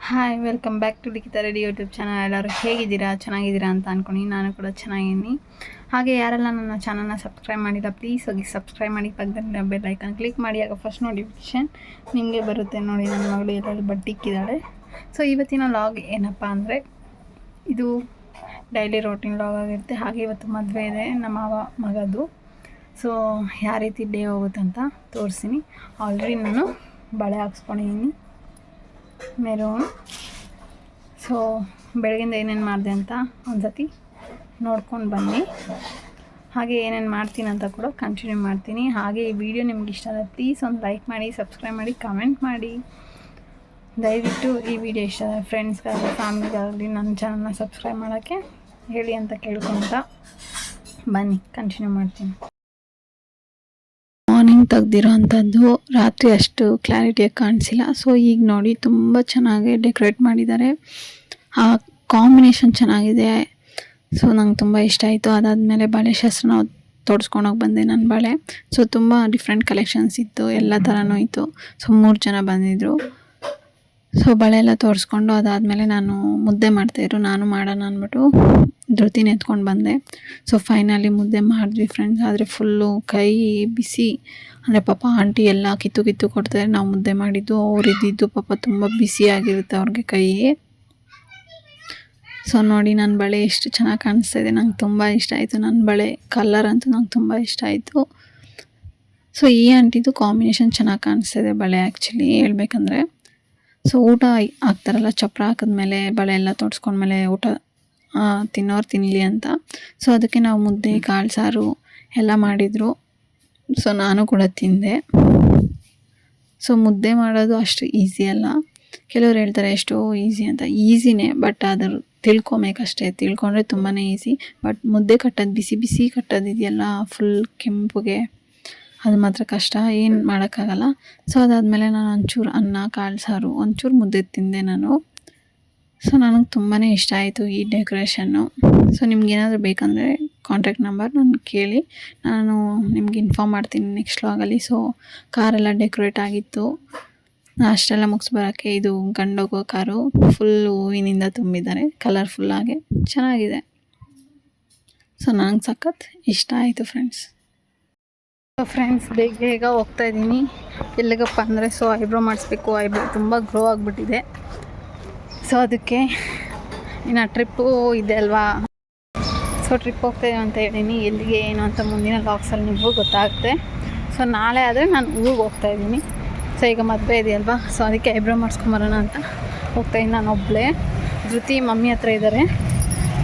Hi welcome back to ಲಿಖಿತ ready YouTube channel. ಎಲ್ಲರೂ ಹೇಗಿದ್ದೀರಾ, ಚೆನ್ನಾಗಿದ್ದೀರಾ ಅಂತ ಅಂದ್ಕೊಂಡು ನಾನು ಕೂಡ ಚೆನ್ನಾಗಿದ್ದೀನಿ. ಹಾಗೆ ಯಾರೆಲ್ಲ ನನ್ನ ಚಾನಲ್ನ ಸಬ್ಸ್ಕ್ರೈಬ್ ಮಾಡಿಲ್ಲ ಪ್ಲೀಸ್ ಹೋಗಿ ಸಬ್ಸ್ಕ್ರೈಬ್ ಮಾಡಿ, ಪಕ್ಕದಲ್ಲಿ ಬೆಲ್ ಐಕಾನ್ ಕ್ಲಿಕ್ ಮಾಡಿ. ಆಗ ಫಸ್ಟ್ ನೋಟಿಫಿಕೇಷನ್ ನಿಮಗೆ ಬರುತ್ತೆ. ನೋಡಿ, ನನ್ನ ಮಗಳು ಎಲ್ಲರೂ ಬಟ್ಟಿಕ್ಕಿದ್ದಾಳೆ. ಸೊ ಇವತ್ತಿನ ಲಾಗ್ ಏನಪ್ಪ ಅಂದರೆ, ಇದು ಡೈಲಿ ರೋಟೀನ್ ಲಾಗ್ ಆಗಿರುತ್ತೆ. ಹಾಗೆ ಇವತ್ತು ಮದುವೆ ಇದೆ ನಮ್ಮ ಮಗದು. ಸೊ ಯಾವ ರೀತಿ ಡೇ ಹೋಗುತ್ತೆ ಅಂತ ತೋರಿಸ್ತೀನಿ. ಆಲ್ರೆಡಿ ನಾನು ಬಳೆ ಹಾಕ್ಸ್ಕೊಂಡಿದ್ದೀನಿ ಮೆರೂನ್. ಸೊ ಬೆಳಗಿಂದ ಏನೇನು ಮಾಡಿದೆ ಅಂತ ಒಂದ್ಸತಿ ನೋಡ್ಕೊಂಡು ಬನ್ನಿ. ಹಾಗೆ ಏನೇನು ಮಾಡ್ತೀನಿ ಅಂತ ಕೂಡ ಕಂಟಿನ್ಯೂ ಮಾಡ್ತೀನಿ. ಹಾಗೆ ಈ ವಿಡಿಯೋ ನಿಮ್ಗೆ ಇಷ್ಟ ಆದರೆ ಪ್ಲೀಸ್ ಒಂದು ಲೈಕ್ ಮಾಡಿ, ಸಬ್ಸ್ಕ್ರೈಬ್ ಮಾಡಿ, ಕಮೆಂಟ್ ಮಾಡಿ. ದಯವಿಟ್ಟು ಈ ವಿಡಿಯೋ ಇಷ್ಟ ಆದರೆ ಫ್ರೆಂಡ್ಸ್ಗಾಗಲಿ ಫ್ಯಾಮಿಲಿಗಾಗಲಿ ನನ್ನ ಚಾನಲ್ನ ಸಬ್ಸ್ಕ್ರೈಬ್ ಮಾಡೋಕ್ಕೆ ಹೇಳಿ ಅಂತ ಕೇಳ್ಕೊತ ಬನ್ನಿ, ಕಂಟಿನ್ಯೂ ಮಾಡ್ತೀನಿ. ಮಾರ್ನಿಂಗ್ ತೆಗ್ದಿರೋ ಅಂಥದ್ದು ರಾತ್ರಿ ಅಷ್ಟು ಕ್ಲಾರಿಟಿಯಾಗಿ ಕಾಣಿಸಿಲ್ಲ. ಸೊ ಈಗ ನೋಡಿ ತುಂಬ ಚೆನ್ನಾಗಿ ಡೆಕೋರೇಟ್ ಮಾಡಿದ್ದಾರೆ. ಆ ಕಾಂಬಿನೇಷನ್ ಚೆನ್ನಾಗಿದೆ. ಸೊ ನಂಗೆ ತುಂಬ ಇಷ್ಟ ಆಯಿತು. ಅದಾದಮೇಲೆ ಬಳೆ ಶಾಸ್ತ್ರನ ತೋರಿಸ್ಕೊಂಡೋಗಿ ಬಂದೆ ನನ್ನ ಬಳೆ. ಸೊ ತುಂಬ ಡಿಫ್ರೆಂಟ್ ಕಲೆಕ್ಷನ್ಸ್ ಇತ್ತು, ಎಲ್ಲ ಥರನೂ ಇತ್ತು. ಸೊ 3 ಜನ ಬಂದಿದ್ದರು. ಸೊ ಬಳೆ ಎಲ್ಲ ತೋರಿಸ್ಕೊಂಡು ಅದಾದಮೇಲೆ ನಾನು ಮುದ್ದೆ ಮಾಡ್ತಾಯಿದ್ರು. ನಾನು ಮಾಡೋಣ ಅಂದ್ಬಿಟ್ಟು ಧೃತಿನ ಎತ್ಕೊಂಡು ಬಂದೆ. ಸೊ ಫೈನಲಿ ಮುದ್ದೆ ಮಾಡಿದ್ವಿ ಫ್ರೆಂಡ್ಸ್. ಆದರೆ ಫುಲ್ಲು ಕೈ ಬಿಸಿ. ಅಂದರೆ ಪಾಪ ಆಂಟಿ ಎಲ್ಲ ಕಿತ್ತು ಕೊಡ್ತಾರೆ. ನಾವು ಮುದ್ದೆ ಮಾಡಿದ್ದು, ಅವ್ರು ಇದ್ದಿದ್ದು ಪಾಪ ತುಂಬ ಬಿಸಿಯಾಗಿರುತ್ತೆ ಅವ್ರಿಗೆ ಕೈ. ಸೊ ನೋಡಿ ನನ್ನ ಬಳೆ ಎಷ್ಟು ಚೆನ್ನಾಗಿ ಕಾಣಿಸ್ತಾ ಇದೆ. ನಂಗೆ ತುಂಬ ಇಷ್ಟ ಆಯಿತು. ನನ್ನ ಬಳೆ ಕಲರ್ ಅಂತೂ ನಂಗೆ ತುಂಬ ಇಷ್ಟ ಆಯಿತು. ಸೊ ಈ ಆಂಟಿದು ಕಾಂಬಿನೇಷನ್ ಚೆನ್ನಾಗಿ ಕಾಣಿಸ್ತಾ ಇದೆ ಬಳೆ ಆ್ಯಕ್ಚುಲಿ ಹೇಳ್ಬೇಕಂದ್ರೆ. ಸೊ ಊಟ ಹಾಕ್ತಾರಲ್ಲ, ಚಪ್ರ ಹಾಕಿದ್ಮೇಲೆ ಬಳೆ ಎಲ್ಲ ತೊಡ್ಸ್ಕೊಂಡ್ಮೇಲೆ ಊಟ ತಿನ್ನೋರು ತಿನ್ನಲಿ ಅಂತ. ಸೊ ಅದಕ್ಕೆ ನಾವು ಮುದ್ದೆ, ಕಾಳು ಸಾರು ಎಲ್ಲ ಮಾಡಿದರು. ಸೊ ನಾನು ಕೂಡ ತಿಂದೆ. ಸೊ ಮುದ್ದೆ ಮಾಡೋದು ಅಷ್ಟು ಈಸಿ ಅಲ್ಲ. ಕೆಲವ್ರು ಹೇಳ್ತಾರೆ ಎಷ್ಟೋ ಈಸಿ ಅಂತ. ಈಸಿನೇ, ಬಟ್ ಅದ್ರ ತಿಳ್ಕೊಬೇಕಷ್ಟೇ. ತಿಳ್ಕೊಂಡ್ರೆ ತುಂಬಾ ಈಸಿ. ಬಟ್ ಮುದ್ದೆ ಕಟ್ಟೋದು, ಬಿಸಿ ಕಟ್ಟೋದು ಇದೆಯಲ್ಲ ಫುಲ್ ಕೆಂಪುಗೆ, ಅದು ಮಾತ್ರ ಕಷ್ಟ, ಏನು ಮಾಡೋಕ್ಕಾಗಲ್ಲ. ಸೊ ಅದಾದಮೇಲೆ ನಾನು ಒಂಚೂರು ಅನ್ನ, ಕಾಳು ಸಾರು, ಒಂಚೂರು ಮುದ್ದೆ ತಿಂದೆ ನಾನು. ಸೊ ನನಗೆ ತುಂಬಾ ಇಷ್ಟ ಆಯಿತು ಈ ಡೆಕೋರೇಷನ್ನು. ಸೊ ನಿಮ್ಗೇನಾದರೂ ಬೇಕಂದರೆ ಕಾಂಟ್ಯಾಕ್ಟ್ ನಂಬರ್ ನಾನು ಕೇಳಿ, ನಾನು ನಿಮ್ಗೆ ಇನ್ಫಾರ್ಮ್ ಮಾಡ್ತೀನಿ ನೆಕ್ಸ್ಟ್ ವ್ಲಾಗಲ್ಲಿ. ಸೊ ಕಾರೆಲ್ಲ ಡೆಕೋರೇಟ್ ಆಗಿತ್ತು. ಅಷ್ಟೆಲ್ಲ ಮುಗಿಸ್ಬರೋಕ್ಕೆ ಇದು ಗಂಡೋಗೋ ಕಾರು ಫುಲ್ ಹೂವಿನಿಂದ ತುಂಬಿದ್ದಾರೆ, ಕಲರ್ಫುಲ್ಲಾಗಿ ಚೆನ್ನಾಗಿದೆ. ಸೊ ನನಗೆ ಸಖತ್ ಇಷ್ಟ ಆಯಿತು ಫ್ರೆಂಡ್ಸ್. ಬೇಗ ಹೋಗ್ತಾ ಇದ್ದೀನಿ. ಎಲ್ಲಿಗಪ್ಪ ಅಂದರೆ, ಸೊ ಐಬ್ರೋ ಮಾಡಿಸ್ಬೇಕು. ಐಬ್ರೋ ತುಂಬ ಗ್ರೋ ಆಗಿಬಿಟ್ಟಿದೆ. ಸೊ ಅದಕ್ಕೆ ಇನ್ನು ಟ್ರಿಪ್ಪು ಇದೆ ಅಲ್ವಾ. ಸೊ ಟ್ರಿಪ್ ಹೋಗ್ತಾಯಿದ್ದೀವಿ ಅಂತ ಹೇಳಿನಿ. ಎಲ್ಲಿಗೆ ಏನು ಅಂತ ಮುಂದಿನ ಲಾಗ್ಸಲ್ಲಿ ನಿಮಗೂ ಗೊತ್ತಾಗುತ್ತೆ. ಸೊ ನಾಳೆ ಆದರೆ ನಾನು ಊರಿಗೆ ಹೋಗ್ತಾಯಿದ್ದೀನಿ. ಸೊ ಈಗ ಮದುವೆ ಇದೆಯಲ್ವಾ, ಸೊ ಅದಕ್ಕೆ ಐಬ್ರೋ ಮಾಡಿಸ್ಕೊಂಬರೋಣ ಅಂತ ಹೋಗ್ತಾಯಿದ್ದೀನಿ. ನಾನು ಒಬ್ಬಳೇ. ಧೃತಿ ಮಮ್ಮಿ ಹತ್ರ ಇದ್ದಾರೆ,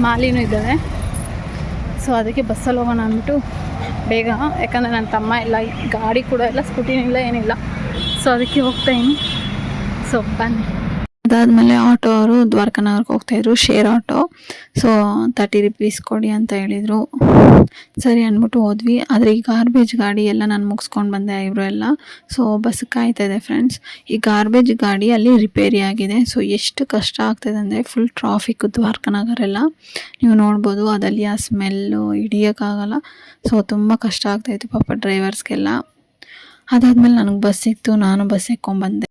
ಮಾಲಿನೂ ಇದ್ದಾಳೆ. ಸೊ ಅದಕ್ಕೆ ಬಸ್ಸಲ್ಲಿ ಹೋಗೋಣ ಅಂದ್ಬಿಟ್ಟು ಬೇಗ, ಯಾಕಂದರೆ ನನ್ನ ತಮ್ಮ ಇಲ್ಲ, ಗಾಡಿ ಕೂಡ ಇಲ್ಲ, ಸ್ಕೂಟಿನೂ ಇಲ್ಲ, ಏನಿಲ್ಲ. ಸೊ ಅದಕ್ಕೆ ಹೋಗ್ತಾಯಿದ್ದೀನಿ. ಸೊ ಬನ್ನಿ. ಅದಾದಮೇಲೆ ಆಟೋ ಅವರು ದ್ವಾರಕಾನಗರ್ಗೆ ಹೋಗ್ತಾಯಿದ್ರು, ಶೇರ್ ಆಟೋ. ಸೊ 30 ರೂಪೀಸ್ ಕೊಡಿ ಅಂತ ಹೇಳಿದರು. ಸರಿ ಅಂದ್ಬಿಟ್ಟು ಹೋದ್ವಿ. ಆದರೆ ಈ ಗಾರ್ಬೇಜ್ ಗಾಡಿ ಎಲ್ಲ ನಾನು ಮುಗಿಸ್ಕೊಂಡು ಬಂದೆ, ಐಬ್ರೋ ಎಲ್ಲ. ಸೊ ಬಸ್ ಕಾಯ್ತಾಯಿದೆ ಫ್ರೆಂಡ್ಸ್. ಈ ಗಾರ್ಬೇಜ್ ಗಾಡಿ ಅಲ್ಲಿ ರಿಪೇರಿ ಆಗಿದೆ. ಸೊ ಎಷ್ಟು ಕಷ್ಟ ಆಗ್ತಾಯಿದೆ ಅಂದರೆ, ಫುಲ್ ಟ್ರಾಫಿಕ್ ದ್ವಾರಕಾನಗರೆಲ್ಲ ನೀವು ನೋಡ್ಬೋದು. ಅದಲ್ಲಿ ಆ ಸ್ಮೆಲ್ಲು ಹಿಡಿಯೋಕ್ಕಾಗಲ್ಲ. ಸೊ ತುಂಬ ಕಷ್ಟ ಆಗ್ತಾಯಿತ್ತು ಪಾಪ ಡ್ರೈವರ್ಸ್ಗೆಲ್ಲ. ಅದಾದಮೇಲೆ ನನಗೆ ಬಸ್ ಸಿಕ್ತು, ನಾನು ಬಸ್ ಎಕ್ಕೊಂಬಂದೆ.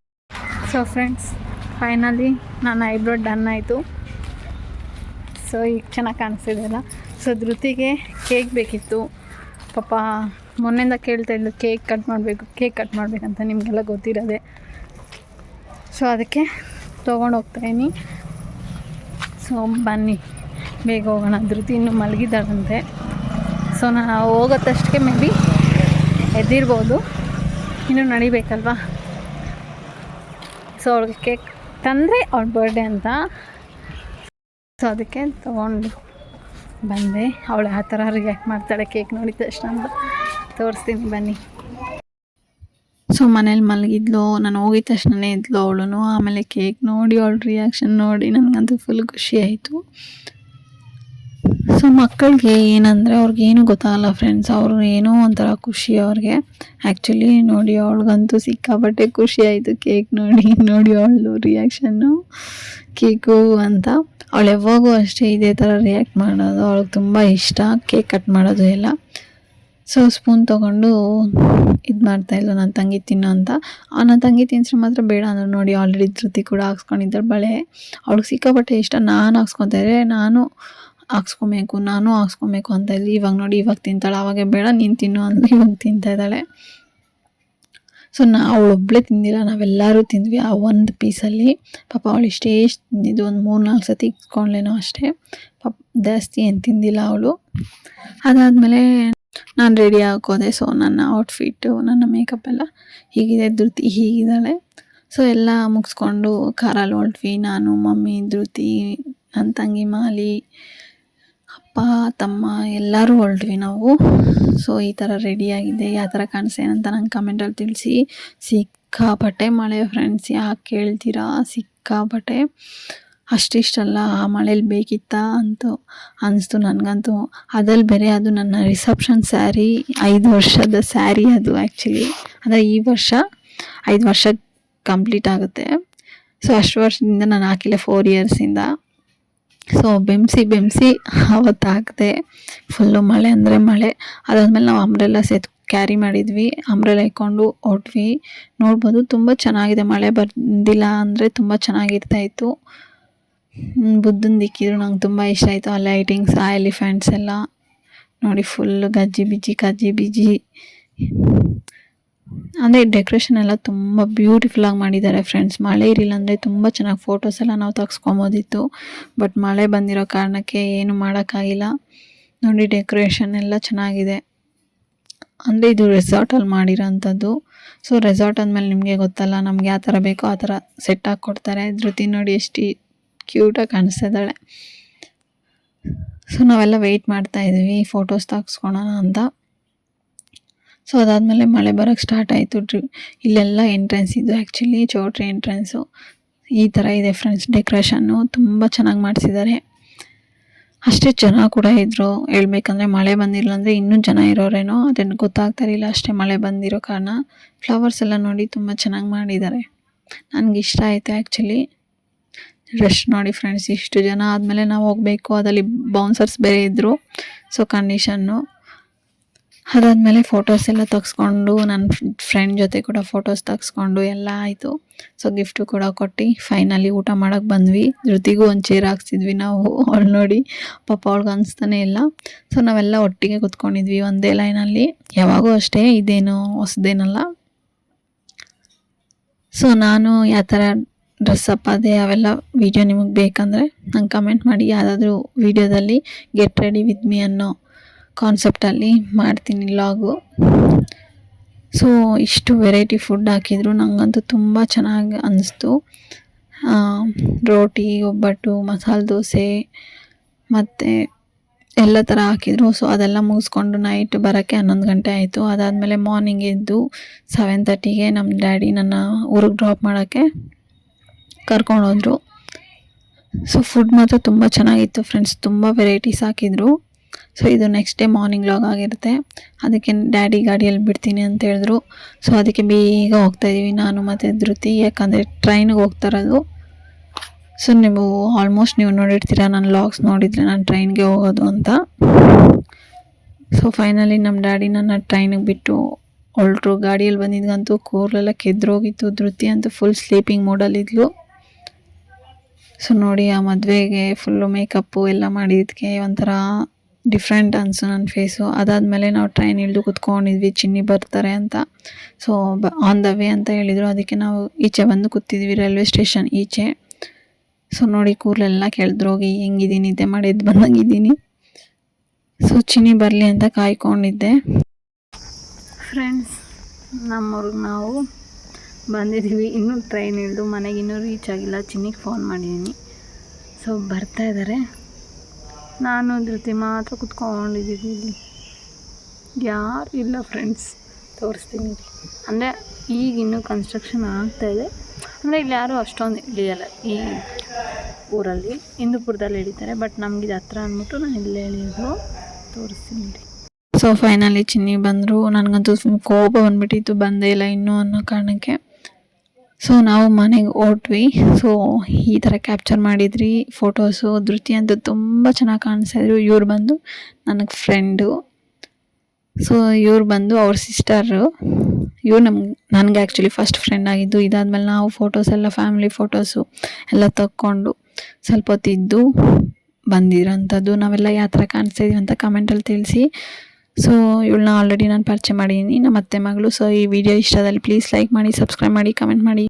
ಸೊ ಫ್ರೆಂಡ್ಸ್, ಫೈನಲಿ ನನ್ನ ಐಬ್ರೋ ಡನ್ ಆಯಿತು. ಸೊ ಈಗ ಚೆನ್ನಾಗಿ ಕಾಣಿಸ್ತಿದೆಯಲ್ಲ. ಸೊ ಧೃತಿಗೆ ಕೇಕ್ ಬೇಕಿತ್ತು. ಪಾಪ ಮೊನ್ನೆಯಿಂದ ಕೇಳ್ತಾಯಿದ್ಲು ಕೇಕ್ ಕಟ್ ಮಾಡಬೇಕಂತ, ನಿಮಗೆಲ್ಲ ಗೊತ್ತಿರೋದೆ. ಸೊ ಅದಕ್ಕೆ ತೊಗೊಂಡು ಹೋಗ್ತಾಯಿನಿ. ಸೊ ಬನ್ನಿ ಬೇಗ ಹೋಗೋಣ. ಧೃತಿ ಇನ್ನೂ ಮಲಗಿದ್ದಾಳಂತೆ. ಸೊ ನಾನು ಹೋಗೋತ್ತಷ್ಟಕ್ಕೆ ಮೇ ಬಿ ಎದ್ದಿರ್ಬೋದು, ಇನ್ನೂ ನಡಿಬೇಕಲ್ವಾ. ಸೊ ಅವ್ಳಿಗೆ ಕೇಕ್ ತಂದರೆ ಅವ್ಳ ಬರ್ಡೇ ಅಂತ. ಸೊ ಅದಕ್ಕೆ ತೊಗೊಂಡು ಬಂದೆ. ಅವಳು ಆ ಥರ ರಿಯಾಕ್ಟ್ ಮಾಡ್ತಾಳೆ ಕೇಕ್ ನೋಡಿದ ತಕ್ಷಣ ಅಂತ ತೋರಿಸ್ತೀನಿ ಬನ್ನಿ. ಸೊ ಮನೇಲಿ ಮಲಗಿದ್ಲು, ನಾನು ಹೋಗಿದ ತಕ್ಷಣನೇ ಇದ್ಲು ಅವಳು. ಆಮೇಲೆ ಕೇಕ್ ನೋಡಿ ಅವಳ ರಿಯಾಕ್ಷನ್ ನೋಡಿ ನನಗಂತೂ ಫುಲ್ ಖುಷಿ ಆಯಿತು. ಸೊ ಮಕ್ಕಳಿಗೆ ಏನಂದರೆ ಅವ್ರಿಗೇನು ಗೊತ್ತಾಗಲ್ಲ ಫ್ರೆಂಡ್ಸ್. ಅವರು ಏನೋ ಒಂಥರ ಖುಷಿ ಅವ್ರಿಗೆ. ಆ್ಯಕ್ಚುಲಿ ನೋಡಿ ಅವಳಿಗಂತೂ ಸಿಕ್ಕಾಪಟ್ಟೆ ಖುಷಿ ಆಯಿತು ಕೇಕ್ ನೋಡಿ ಅವಳು ರಿಯಾಕ್ಷನ್ನು ಕೇಕು ಅಂತ. ಅವಳು ಯಾವಾಗೂ ಅಷ್ಟೇ ಇದೇ ಥರ ರಿಯಾಕ್ಟ್ ಮಾಡೋದು. ಅವಳಿಗೆ ತುಂಬ ಇಷ್ಟ ಕೇಕ್ ಕಟ್ ಮಾಡೋದು ಎಲ್ಲ. ಸೊ ಸ್ಪೂನ್ ತೊಗೊಂಡು ಇದು ಮಾಡ್ತಾಯಿದ್ಲು ನನ್ನ ತಂಗಿ ತಿನ್ನೋ ಅಂತ. ನನ್ನ ತಂಗಿ ತಿನ್ಸ್ರೆ ಮಾತ್ರ ಬೇಡ ಅಂದ್ರೆ ನೋಡಿ ಆಲ್ರೆಡಿ ಧೃತಿ ಕೂಡ ಹಾಕ್ಸ್ಕೊಂಡಿದ್ದಾಳೆ ಬಳೆ. ಅವಳಿಗೆ ಸಿಕ್ಕಾಪಟ್ಟೆ ಇಷ್ಟ. ನಾನು ಹಾಕ್ಸ್ಕೊತಾ ಇದ್ದರೆ ನಾನು ಹಾಕ್ಸ್ಕೊಬೇಕು ಅಂತ ಇದ್ಲಿ. ಇವಾಗ ನೋಡಿ ಇವಾಗ ತಿಂತಾಳೆ, ಅವಾಗೆ ಬೇಡ ನೀನು ತಿನ್ನು ಅಂದ್ರೆ ಇವಾಗ ತಿಂತಾ ಇದ್ದಾಳೆ. ಸೊ ಅವಳೊಬ್ಬಳೇ ತಿಂದಿಲ್ಲ, ನಾವೆಲ್ಲರೂ ತಿಂದ್ವಿ ಆ ಒಂದು ಪೀಸಲ್ಲಿ. ಪಾಪ ಅವಳು ಇಷ್ಟೇ ತಿಂದಿದ್ದು, ಒಂದು 3-4 ಸತಿ ಇಕ್ಕೊಂಡ್ಲೇನೋ ಅಷ್ಟೇ. ಪಾಪ ಜಾಸ್ತಿ ಏನು ತಿಂದಿಲ್ಲ ಅವಳು. ಅದಾದಮೇಲೆ ನಾನು ರೆಡಿ ಹಾಕೋದೆ. ಸೊ ನನ್ನ ಔಟ್ಫಿಟ್ಟು, ನನ್ನ ಮೇಕಪ್ ಎಲ್ಲ ಹೀಗಿದೆ, ಧೃತಿ ಹೀಗಿದ್ದಾಳೆ. ಸೊ ಎಲ್ಲ ಮುಗಿಸ್ಕೊಂಡು ಕಾರಲ್ಲಿ ಹೊರಟ್ವಿ. ನಾನು, ಮಮ್ಮಿ, ಧೃತಿ, ನನ್ನ ತಂಗಿ ಮಾಲಿ, ಅಪ್ಪ, ತಮ್ಮ ಎಲ್ಲರೂ ಹೊರಟ್ವಿ ನಾವು. ಸೊ ಈ ಥರ ರೆಡಿಯಾಗಿದೆ. ಯಾವ ಥರ ಕಾಣಿಸ್ತೇನಂತ ನಂಗೆ ಕಮೆಂಟಲ್ಲಿ ತಿಳಿಸಿ. ಸಿಕ್ಕಾಪಟ್ಟೆ ಮಳೆ ಫ್ರೆಂಡ್ಸ್, ಯಾಕೆ ಕೇಳ್ತೀರಾ, ಸಿಕ್ಕಾಪಟ್ಟೆ. ಅಷ್ಟಿಷ್ಟಲ್ಲ, ಆ ಮಳೇಲಿ ಬೇಕಿತ್ತಾ ಅಂತೂ ಅನಿಸ್ತು ನನಗಂತೂ. ಅದ್ರಲ್ಲಿ ಬೇರೆ ಅದು ನನ್ನ ರಿಸೆಪ್ಷನ್ ಸ್ಯಾರಿ, 5 ವರ್ಷದ ಸ್ಯಾರಿ ಅದು ಆ್ಯಕ್ಚುಲಿ. ಅಂದರೆ ಈ ವರ್ಷ 5 ವರ್ಷ ಕಂಪ್ಲೀಟ್ ಆಗುತ್ತೆ. ಸೊ ಅಷ್ಟು ವರ್ಷದಿಂದ ನಾನು ಹಾಕಿಲ್ಲ, 4 ಇಯರ್ಸಿಂದ. ಸೊ ಬೆಮ್ಸಿ ಅವತ್ತು ಹಾಕಿದೆ. ಫುಲ್ಲು ಮಳೆ ಅಂದರೆ ಮಳೆ. ಅದಾದಮೇಲೆ ನಾವು ಅಂಬ್ರೆಲ್ಲ ಕ್ಯಾರಿ ಮಾಡಿದ್ವಿ. ಅಂಬ್ರೆಲ್ಲ ಇಟ್ಕೊಂಡು ಹೊರಟ್ವಿ. ನೋಡ್ಬೋದು ತುಂಬ ಚೆನ್ನಾಗಿದೆ. ಮಳೆ ಬಂದಿಲ್ಲ ಅಂದರೆ ತುಂಬ ಚೆನ್ನಾಗಿರ್ತಾಯಿತ್ತು. ಬುದ್ಧನ ದಿಕ್ಕಿದ್ರು ನಂಗೆ ತುಂಬ ಇಷ್ಟ ಆಯಿತು. ಆ ಲೈಟಿಂಗ್ಸ್, ಆ ಎಲಿಫೆಂಟ್ಸ್ ಎಲ್ಲ ನೋಡಿ ಫುಲ್ಲು ಕಜ್ಜಿ ಬಿಜಿ ಅಂದರೆ ಡೆಕೋರೇಷನ್ ಎಲ್ಲ ತುಂಬ ಬ್ಯೂಟಿಫುಲ್ಲಾಗಿ ಮಾಡಿದ್ದಾರೆ ಫ್ರೆಂಡ್ಸ್. ಮಳೆ ಇರಲಿಲ್ಲ ಅಂದರೆ ತುಂಬ ಚೆನ್ನಾಗಿ ಫೋಟೋಸ್ ಎಲ್ಲ ನಾವು ತೆಗೆಸ್ಕೊಬೋದಿತ್ತು. ಬಟ್ ಮಳೆ ಬಂದಿರೋ ಕಾರಣಕ್ಕೆ ಏನು ಮಾಡೋಕ್ಕಾಗಿಲ್ಲ. ನೋಡಿ ಡೆಕೋರೇಷನ್ ಎಲ್ಲ ಚೆನ್ನಾಗಿದೆ. ಅಂದರೆ ಇದು ರೆಸಾರ್ಟಲ್ಲಿ ಮಾಡಿರೋಂಥದ್ದು. ಸೊ ರೆಸಾರ್ಟ್ ಅಂದಮೇಲೆ ನಿಮಗೆ ಗೊತ್ತಲ್ಲ, ನಮ್ಗೆ ಯಾವ ಥರ ಬೇಕೋ ಆ ಥರ ಸೆಟ್ ಹಾಕ್ಕೊಡ್ತಾರೆ. ಧೃತಿ ನೋಡಿ ಎಷ್ಟು ಕ್ಯೂಟಾಗಿ ಕಾಣಿಸ್ತಾ ಇದ್ದಾಳೆ. ಸೊ ನಾವೆಲ್ಲ ವೆಯ್ಟ್ ಮಾಡ್ತಾಯಿದ್ವಿ ಫೋಟೋಸ್ ತೆಗೆಸ್ಕೊಳೋಣ ಅಂತ. ಸೊ ಅದಾದಮೇಲೆ ಮಳೆ ಬರೋಕ್ಕೆ ಸ್ಟಾರ್ಟ್ ಆಯಿತು. ಇಲ್ಲೆಲ್ಲ ಎಂಟ್ರೆನ್ಸ್ ಇದು ಆ್ಯಕ್ಚುಲಿ ಚೌಟ್ರಿ ಎಂಟ್ರೆನ್ಸು. ಈ ಥರ ಇದೆ ಫ್ರೆಂಡ್ಸ್ ಡೆಕೋರೇಷನ್ನು. ತುಂಬ ಚೆನ್ನಾಗಿ ಮಾಡಿಸಿದ್ದಾರೆ. ಅಷ್ಟೇ ಜನ ಕೂಡ ಇದ್ದರು. ಹೇಳ್ಬೇಕಂದ್ರೆ ಮಳೆ ಬಂದಿರಲಿಲ್ಲ ಅಂದರೆ ಇನ್ನೂ ಜನ ಇರೋರೇನೋ, ಅದನ್ನು ಗೊತ್ತಾಗ್ತಾರಿಲ್ಲ ಅಷ್ಟೇ ಮಳೆ ಬಂದಿರೋ ಕಾರಣ. ಫ್ಲವರ್ಸ್ ಎಲ್ಲ ನೋಡಿ ತುಂಬ ಚೆನ್ನಾಗಿ ಮಾಡಿದ್ದಾರೆ. ನನಗೆ ಇಷ್ಟ ಆಯಿತು ಆ್ಯಕ್ಚುಲಿ. ರಶ್ ನೋಡಿ ಫ್ರೆಂಡ್ಸ್, ಇಷ್ಟು ಜನ ಆದಮೇಲೆ ನಾವು ಹೋಗಬೇಕು. ಅದಲ್ಲಿ ಬೌನ್ಸರ್ಸ್ ಬೇರೆ ಇದ್ದರು. So condition. ಅದಾದಮೇಲೆ ಫೋಟೋಸ್ ಎಲ್ಲ ತೆಗೆಸ್ಕೊಂಡು ನನ್ನ ಫ್ರೆಂಡ್ ಜೊತೆ ಕೂಡ ಫೋಟೋಸ್ ತೆಗೆಸ್ಕೊಂಡು ಎಲ್ಲ ಆಯಿತು. ಸೊ ಗಿಫ್ಟು ಕೂಡ ಕೊಟ್ಟು ಫೈನಲಿ ಊಟ ಮಾಡೋಕ್ಕೆ ಬಂದ್ವಿ. ಧೃತಿಗೂ ಒಂದು ಚೇರ್ ಹಾಕ್ಸಿದ್ವಿ ನಾವು. ಅವಳು ನೋಡಿ ಪಾಪ ಅವ್ಳಿಗೆ ಅನಿಸ್ತಾನೆ ಇಲ್ಲ. ಸೊ ನಾವೆಲ್ಲ ಒಟ್ಟಿಗೆ ಕೂತ್ಕೊಂಡಿದ್ವಿ ಒಂದೇ ಲೈನಲ್ಲಿ. ಯಾವಾಗೂ ಅಷ್ಟೇ, ಇದೇನು ಹೊಸದೇನಲ್ಲ. ಸೊ ನಾನು ಯಾವ ಥರ ಡ್ರೆಸ್ಸಪ್ ಅದೇ ಅವೆಲ್ಲ ವೀಡಿಯೋ ನಿಮಗೆ ಬೇಕಂದರೆ ನಂಗೆ ಕಮೆಂಟ್ ಮಾಡಿ. ಯಾವುದಾದ್ರೂ ವೀಡಿಯೋದಲ್ಲಿ ಗೆಟ್ ರೆಡಿ ವಿತ್ ಮೀ ಅನ್ನೋ ಕಾನ್ಸೆಪ್ಟಲ್ಲಿ ಮಾಡ್ತೀನಿ ಲಾಗು. ಸೊ ಇಷ್ಟು ವೆರೈಟಿ ಫುಡ್ ಹಾಕಿದ್ರು, ನನಗಂತೂ ತುಂಬ ಚೆನ್ನಾಗಿ ಅನ್ನಿಸ್ತು. ರೋಟಿ, ಒಬ್ಬಟ್ಟು, ಮಸಾಲೆ ದೋಸೆ ಮತ್ತು ಎಲ್ಲ ಥರ ಹಾಕಿದ್ರು. ಸೊ ಅದೆಲ್ಲ ಮುಗಿಸ್ಕೊಂಡು ನೈಟ್ ಬರೋಕ್ಕೆ 11 ಗಂಟೆ ಆಯಿತು. ಅದಾದಮೇಲೆ ಮಾರ್ನಿಂಗ್ ಎದ್ದು 7:30ಗೆ ನಮ್ಮ ಡ್ಯಾಡಿ ನನ್ನ ಊರಿಗೆ ಡ್ರಾಪ್ ಮಾಡೋಕ್ಕೆ ಕರ್ಕೊಂಡೋದ್ರು. ಸೊ ಫುಡ್ ಮಾತ್ರ ತುಂಬ ಚೆನ್ನಾಗಿತ್ತು ಫ್ರೆಂಡ್ಸ್. ತುಂಬ ವೆರೈಟೀಸ್ ಹಾಕಿದ್ರು. ಸೊ ಇದು ನೆಕ್ಸ್ಟ್ ಡೇ ಮಾರ್ನಿಂಗ್ ಲಾಗ್ ಆಗಿರುತ್ತೆ. ಅದಕ್ಕೆ ಡ್ಯಾಡಿ ಗಾಡಿಯಲ್ಲಿ ಬಿಡ್ತೀನಿ ಅಂತ ಹೇಳಿದ್ರು. ಸೊ ಅದಕ್ಕೆ ಬೇಗ ಹೋಗ್ತಾಯಿದ್ದೀವಿ ನಾನು ಮತ್ತು ಧೃತಿ. ಯಾಕಂದರೆ ಟ್ರೈನಿಗೆ ಹೋಗ್ತಾಯಿರೋದು. ಸೊ ನೀವು ಆಲ್ಮೋಸ್ಟ್ ನೀವು ನೋಡಿರ್ತೀರ, ನನ್ನ ಲಾಗ್ಸ್ ನೋಡಿದರೆ ನಾನು ಟ್ರೈನ್ಗೆ ಹೋಗೋದು ಅಂತ. ಸೊ ಫೈನಲಿ ನಮ್ಮ ಡ್ಯಾಡಿ ನನ್ನ ಟ್ರೈನಿಗೆ ಬಿಟ್ಟು ಹೊರಟ್ರು. ಗಾಡಿಯಲ್ಲಿ ಬಂದಿದ್ದಂತೂ ಕೂದಲೆಲ್ಲ ಕೆದ್ರೋಗಿತ್ತು. ಧೃತಿ ಅಂತೂ ಫುಲ್ ಸ್ಲೀಪಿಂಗ್ ಮೋಡಲ್ಲಿದ್ಲು. ಸೊ ನೋಡಿ ಆ ಮದುವೆಗೆ ಫುಲ್ಲು ಮೇಕಪ್ಪು ಎಲ್ಲ ಮಾಡಿದ್ದಕ್ಕೆ ಒಂಥರ ಡಿಫ್ರೆಂಟ್ ಅನಿಸು ನನ್ನ ಫೇಸು. ಅದಾದಮೇಲೆ ನಾವು ಟ್ರೈನ್ ಇಳಿದು ಕೂತ್ಕೊಂಡಿದ್ವಿ, ಚಿನ್ನಿ ಬರ್ತಾರೆ ಅಂತ. ಸೊ ಆನ್ ದ ವೇ ಅಂತ ಹೇಳಿದರು. ಅದಕ್ಕೆ ನಾವು ಈಚೆ ಬಂದು ಕೂತಿದ್ವಿ, ರೈಲ್ವೆ ಸ್ಟೇಷನ್ ಈಚೆ. ಸೊ ನೋಡಿ ಕೂದಲೆಲ್ಲ ಕೆಳದ್ರೋಗಿ ಹೆಂಗಿದ್ದೀನಿ, ನಿದ್ದೆ ಮಾಡಿ ಎದ್ದು ಬಂದಂಗಿದ್ದೀನಿ. ಸೊ ಚಿನ್ನಿ ಬರಲಿ ಅಂತ ಕಾಯ್ಕೊಂಡಿದ್ದೆ ಫ್ರೆಂಡ್ಸ್. ನಮ್ಮೂರಿಗೆ ನಾವು ಬಂದಿದ್ದೀವಿ. ಇನ್ನೂ ಟ್ರೈನ್ ಹಿಡಿದು ಮನೆಗೆ ಇನ್ನೂ ರೀಚ್ ಆಗಿಲ್ಲ. ಚಿನ್ನಿಗೆ ಫೋನ್ ಮಾಡಿದ್ದೀನಿ. ಸೊ ಬರ್ತಾ ಇದ್ದಾರೆ. ನಾನು ಧೃತಿ ಮಾತ್ರ ಕುತ್ಕೊಂಡಿದ್ದೀವಿ ಇಲ್ಲಿ. ಯಾರು ಇಲ್ಲ ಫ್ರೆಂಡ್ಸ್. ತೋರಿಸ್ತೀನಿ ಅಂದರೆ ಈಗ ಇನ್ನೂ ಕನ್ಸ್ಟ್ರಕ್ಷನ್ ಆಗ್ತಾಯಿದೆ. ಅಂದರೆ ಇಲ್ಲಿ ಯಾರೂ ಅಷ್ಟೊಂದು ಇಳಿಯಲ್ಲ ಈ ಊರಲ್ಲಿ. ಹಿಂದೂಪುರದಲ್ಲಿ ಇಳಿತಾರೆ. ಬಟ್ ನಮ್ಗೆ ಇದು ಹತ್ರ ಅಂದ್ಬಿಟ್ಟು ನಾನು ಇಲ್ಲೇ ಇಳಿಯೋದು. ತೋರಿಸ್ತೀನಿ. ಸೊ ಫೈನಲಿ ಚಿನ್ನಿ ಬಂದರು. ನನಗಂತೂ ಕೋಪ ಬಂದುಬಿಟ್ಟಿತ್ತು, ಬಂದೇ ಇಲ್ಲ ಇನ್ನೂ ಅನ್ನೋ ಕಾರಣಕ್ಕೆ. ಸೊ ನಾವು ಮನೆಗೆ ಹೊರಟ್ವಿ. ಸೊ ಈ ಥರ ಕ್ಯಾಪ್ಚರ್ ಮಾಡಿದ್ರಿ ಫೋಟೋಸು. ಧೃತಿ ಅಂತೂ ತುಂಬ ಚೆನ್ನಾಗಿ ಕಾಣಿಸ್ತಾಯಿದ್ರು. ಇವ್ರು ಬಂದು ನನಗೆ ಫ್ರೆಂಡು. ಸೊ ಇವ್ರು ಬಂದು ಅವ್ರ ಸಿಸ್ಟರು. ಇವ್ರು ನನಗೆ ಆ್ಯಕ್ಚುಲಿ ಫಸ್ಟ್ ಫ್ರೆಂಡ್ ಆಗಿದ್ದು. ಇದಾದಮೇಲೆ ನಾವು ಫೋಟೋಸ್ ಎಲ್ಲ ಫ್ಯಾಮಿಲಿ ಫೋಟೋಸು ಎಲ್ಲ ತಕ್ಕೊಂಡು ಸ್ವಲ್ಪ ಹೊತ್ತಿದ್ದು ಬಂದಿರೋಂಥದ್ದು. ನಾವೆಲ್ಲ ಯಾವ ಥರ ಕಾಣಿಸ್ತಾ ಇದೀವಿ ಅಂತ ಕಮೆಂಟಲ್ಲಿ ತಿಳಿಸಿ. ಸೊ ಇವಳನ್ನ ಆಲ್ರೆಡಿ ನಾನು ಪರಿಚಯ ಮಾಡಿದ್ದೀನಿ, ನಮ್ಮ ಅತ್ತೆ ಮಗಳು. ಸೊ ಈ ವಿಡಿಯೋ ಇಷ್ಟದಲ್ಲಿ ಪ್ಲೀಸ್ ಲೈಕ್ ಮಾಡಿ, ಸಬ್ಸ್ಕ್ರೈಬ್ ಮಾಡಿ, ಕಮೆಂಟ್ ಮಾಡಿ.